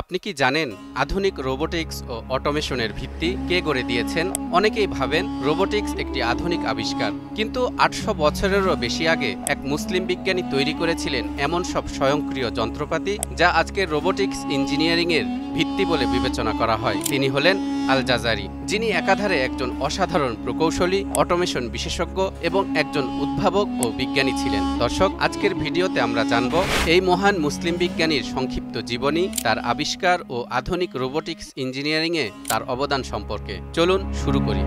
আপনি কি জানেন আধুনিক রোবোটিক্স ও অটোমেশনের ভিত্তি কে গড়ে দিয়েছেন? অনেকেই ভাবেন রোবোটিক্স একটি আধুনিক আবিষ্কার, কিন্তু ৮০০ বছরেরও বেশি আগে এক মুসলিম বিজ্ঞানী তৈরি করেছিলেন এমন সব স্বয়ংক্রিয় যন্ত্রপাতি যা আজকের রোবোটিক্স ইঞ্জিনিয়ারিংয়ের ভিত্তি বলে বিবেচনা করা হয়। তিনি হলেন আল জাজারি, যিনি একাধারে একজন অসাধারণ প্রকৌশলী, অটোমেশন বিশেষজ্ঞ এবং একজন উদ্ভাবক ও বিজ্ঞানী ছিলেন। দর্শক, আজকের ভিডিওতে আমরা জানব এই মহান মুসলিম বিজ্ঞানীর সংক্ষিপ্ত জীবনী, তার আবিষ্কার ও আধুনিক রোবোটিক্স ইঞ্জিনিয়ারিংয়ে তার অবদান সম্পর্কে। চলুন শুরু করি।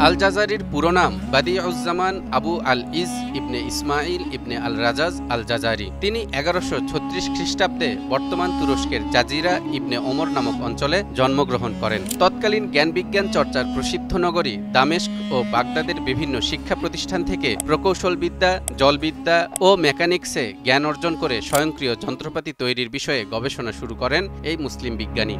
আল জাজারির পুরো নাম বাদিউজ্জামান আবু আল ইজ ইবনে ইসমাইল ইবনে আল রাজাজ আল জাজারি। তিনি ১১৩৬ খ্রিস্টাব্দে বর্তমান তুরস্কের জাজিরা ইবনে ওমর নামক অঞ্চলে জন্মগ্রহণ করেন। তৎকালীন জ্ঞান বিজ্ঞান চর্চার প্রসিদ্ধ নগরী দামেস্ক ও বাগদাদের বিভিন্ন শিক্ষা প্রতিষ্ঠান থেকে প্রকৌশলবিদ্যা, জলবিদ্যা ও মেকানিক্সে জ্ঞান অর্জন করে স্বয়ংক্রিয় যন্ত্রপাতি তৈরির বিষয়ে গবেষণা শুরু করেন এই মুসলিম বিজ্ঞানী।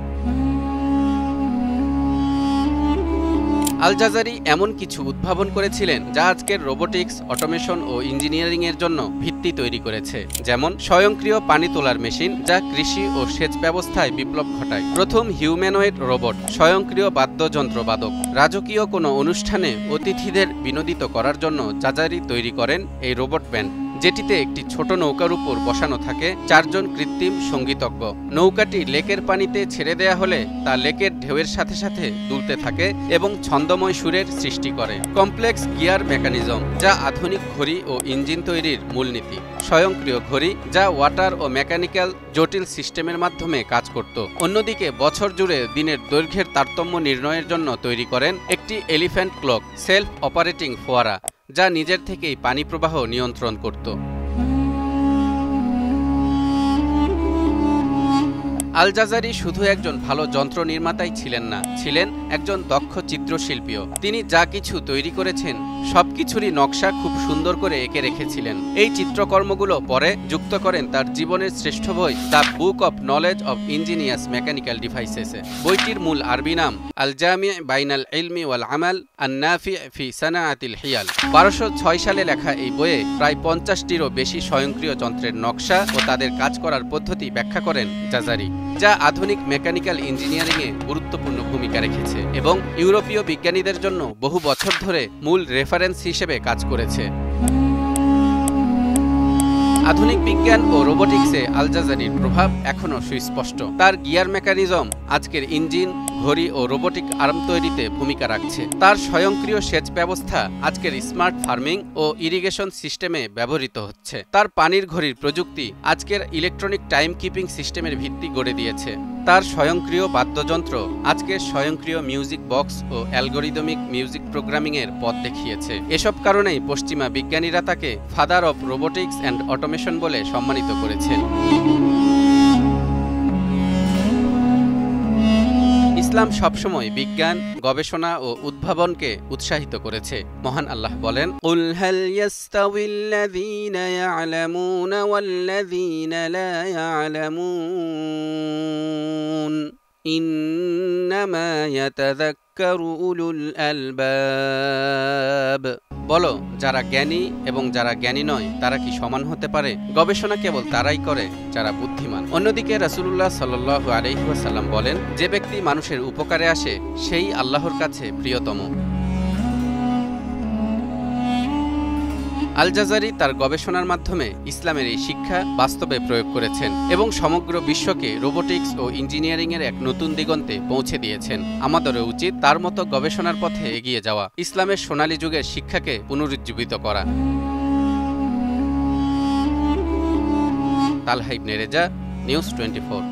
আল জাজারি এমন কিছু উদ্ভাবন করেছিলেন যা আজকের রোবোটিক্স, অটোমেশন ও ইঞ্জিনিয়ারিংয়ের জন্য ভিত্তি তৈরি করেছে। যেমন স্বয়ংক্রিয় পানি তোলার মেশিন, যা কৃষি ও সেচ ব্যবস্থায় বিপ্লব ঘটায়। প্রথম হিউম্যানয়েড রোবট, স্বয়ংক্রিয় বাদ্যযন্ত্রবাদক। রাজকীয় কোনো অনুষ্ঠানে অতিথিদের বিনোদিত করার জন্য জাজারি তৈরি করেন এই রোবট ব্যান্ড, যেটিতে একটি ছোট নৌকার উপর বসানো থাকে ৪ জন কৃত্রিম সঙ্গীতজ্ঞ। নৌকাটি লেকের পানিতে ছেড়ে দেয়া হলে তা লেকের ঢেউয়ের সাথে সাথে দুলতে থাকে এবং ছন্দময় সুরের সৃষ্টি করে। কমপ্লেক্স গিয়ার মেকানিজম, যা আধুনিক ঘড়ি ও ইঞ্জিন তৈরির মূলনীতি। স্বয়ংক্রিয় ঘড়ি, যা ওয়াটার ও মেকানিক্যাল জটিল সিস্টেমের মাধ্যমে কাজ করত। অন্যদিকে বছর জুড়ে দিনের দৈর্ঘ্যের তারতম্য নির্ণয়ের জন্য তৈরি করেন একটি এলিফ্যান্ট ক্লক, সেলফ অপারেটিং ফোয়ারা, যা নিজের থেকেই পানি প্রবাহ নিয়ন্ত্রণ করত। আল জাজারি শুধু একজন ভালো যন্ত্র নির্মাতাই ছিলেন না, ছিলেন একজন দক্ষ চিত্রশিল্পীও। তিনি যা কিছু তৈরি করেছেন সবকিছুরই নকশা খুব সুন্দর করে এঁকে রেখেছিলেন। এই চিত্রকর্মগুলো পরে যুক্ত করেন তার জীবনের শ্রেষ্ঠ বই the book of knowledge of ingenious mechanical ডিভাইসেসে। বইটির মূল আরবি নাম আল জামি বাইনাল ইলমি ওয়াল আমাল আন নাফি ফি সানাআতিল হিয়াল। ১২০৬ সালে লেখা এই বইয়ে প্রায় ৫০টিরও বেশি স্বয়ংক্রিয় যন্ত্রের নকশা ও তাদের কাজ করার পদ্ধতি ব্যাখ্যা করেন জাজারি, যা আধুনিক মেকানিক্যাল ইঞ্জিনিয়ারিংয়ে গুরুত্বপূর্ণ ভূমিকা রেখেছে এবং ইউরোপীয় বিজ্ঞানীদের জন্য বহু বছর ধরে মূল রেফারেন্স হিসেবে কাজ করেছে। আধুনিক বিজ্ঞান ও রোবোটিক্সে আল জাজারির প্রভাব এখনও সুস্পষ্ট। তার গিয়ার মেকানিজম আজকের ইঞ্জিন, ঘড়ি ও রোবোটিক আর্ম তৈরিতে ভূমিকা রাখছে। তার স্বয়ংক্রিয় সেচ ব্যবস্থা আজকের স্মার্ট ফার্মিং ও ইরিগেশন সিস্টেমে ব্যবহৃত হচ্ছে। তার পানির ঘড়ির প্রযুক্তি আজকের ইলেকট্রনিক টাইম কিপিং সিস্টেমের ভিত্তি গড়ে দিয়েছে। তার স্বয়ংক্রিয় বাদ্যযন্ত্র আজকের স্বয়ংক্রিয় মিউজিক বক্স ও অ্যালগোরিদমিক মিউজিক প্রোগ্রামিংয়ের পথ দেখিয়েছে। এসব কারণেই পশ্চিমা বিজ্ঞানীরা তাকে father of robotics and automation বলে সম্মানিত করেছেন। ইসলাম সবসময় বিজ্ঞান, গবেষণা ও উদ্ভাবনকে উৎসাহিত করেছে। মহান আল্লাহ বলেন, কুল হাল ইয়াস্তাউিল্লাযীনা ইয়া'লামুনা ওয়াল্লাযীনা লা ইয়া'লামুন ইন্নামা ইয়াতাযাক্কারু উলুল আলবাব। বলো, যারা জ্ঞানী এবং যারা জ্ঞানী নয় তারা কি সমান হতে পারে? গবেষণা কেবল তারাই করে যারা বুদ্ধিমান। অন্যদিকে রাসূলুল্লাহ সাল্লাল্লাহু আলাইহি ওয়াসাল্লাম বলেন, যে ব্যক্তি মানুষের উপকারে আসে সেই আল্লাহর কাছে প্রিয়তম। আল জাজারি তার গবেষণার মাধ্যমে ইসলামের এই শিক্ষা বাস্তবে প্রয়োগ করেছেন এবং সমগ্র বিশ্বকে রোবোটিক্স ও ইঞ্জিনিয়ারিংয়ের এক নতুন দিগন্তে পৌঁছে দিয়েছেন। আমাদেরও উচিত তার মতো গবেষণার পথে এগিয়ে যাওয়া, ইসলামের সোনালী যুগের শিক্ষাকে পুনরুজ্জীবিত করা। তালহা ইবনে রেজা, নিউজ 24।